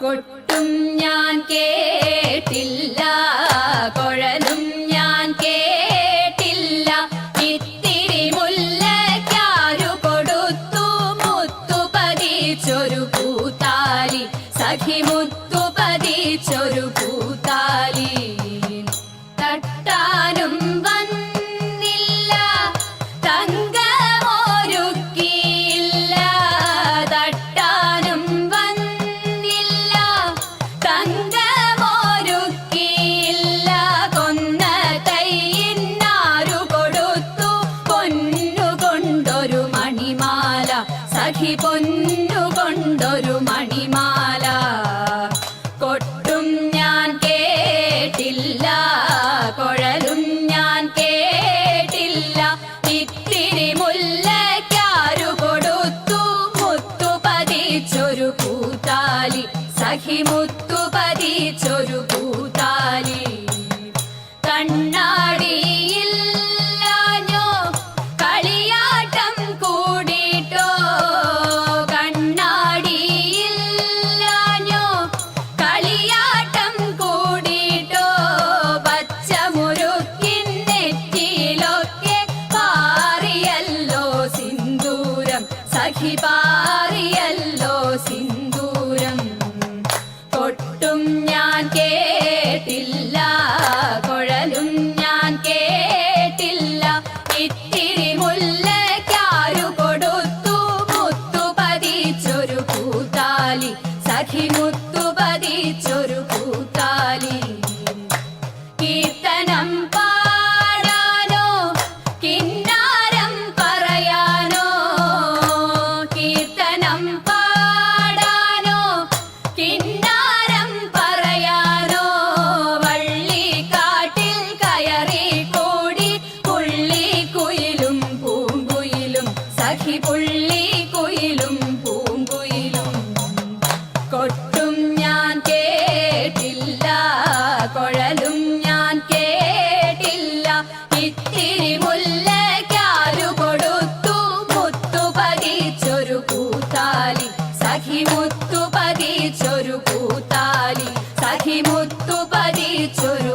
കൊട്ടും ഞാൻ കേട്ടില്ല, കുഴലും ഞാൻ കേട്ടില്ല. ഇത്തിരി മുല്ലയ്ക്കാരു കൊടുത്തു മുത്തു പതിച്ചൊരു പൂത്താലി, സഖി മുത്തു പതിച്ചൊരു പൂത്താലി. തട്ടാനും വന്നില്ല, തങ്കമൊരുക്കിയില്ല. തട്ടാനും വന്നില്ല, തങ്കമൊരുക്കിയില്ല. കൊന്ന തൈയിനാരു കൊടുത്തു പൊന്നുകൊണ്ടൊരു മണിമാല, സഖി പൊന്നുകൊണ്ടൊരു മണിമാല. കൊട്ടും ഞാൻ കേട്ടില്ല, കുഴലും ഞാൻ കേട്ടില്ല. ഇത്തിരി മുല്ലയ്ക്കാരു കൊടുത്തു മുത്തു പതിച്ചൊരു പൂത്താലി, സഖി മുത്തു പതിച്ചൊരു പൂത്താലി. കണ്ണാടിയില്ലാഞ്ഞോ കളിയാട്ടം കൂടിട്ടോ, കണ്ണാടിയില്ലാഞ്ഞോ കളിയാട്ടം കൂടിട്ടോ. പച്ചമുരുക്കിൻ നെറ്റിയിലൊക്കെ പാറിയല്ലോ സിന്ദൂരം, സഖി പാറിയല്ലോ സിന്ദൂരം. കൊട്ടും ഞാൻ കേട്ടില്ല, കുഴലും ഞാൻ കേട്ടില്ല. ഇത്തിരി മുല്ലയ്ക്കാരു കൊടുത്തു മുത്തു പതിച്ചൊരു പൂത്താലി, സഖി മുത്തു പതിച്ചൊരു പൂത്താലി. കീർത്തനം പാടാനോ കിന്നാരം പറയാനോ, കീർത്തനം പാടാനോ കിന്നാരം പറയാനോ. വള്ളിക്കാട്ടിൽ കയറി കൂടി പുള്ളിക്കുയിലും പൂങ്കുയിലും, സഖി പുള്ളിക്കുയിലും പൂങ്കുയിലും. കൊട്ടും ഞാൻ കേട്ടില്ല, കുഴലും ഞാൻ കേട്ടില്ല. ഇത്തിരി മുല്ലയ്ക്കാരു കൊടുത്തു മുത്തു പതിച്ചൊരു പൂത്താലി, സഖി മുത്തു പതിച്ചൊരു പൂത്താലി, സഖി മുത്തു പതിച്ചൊരു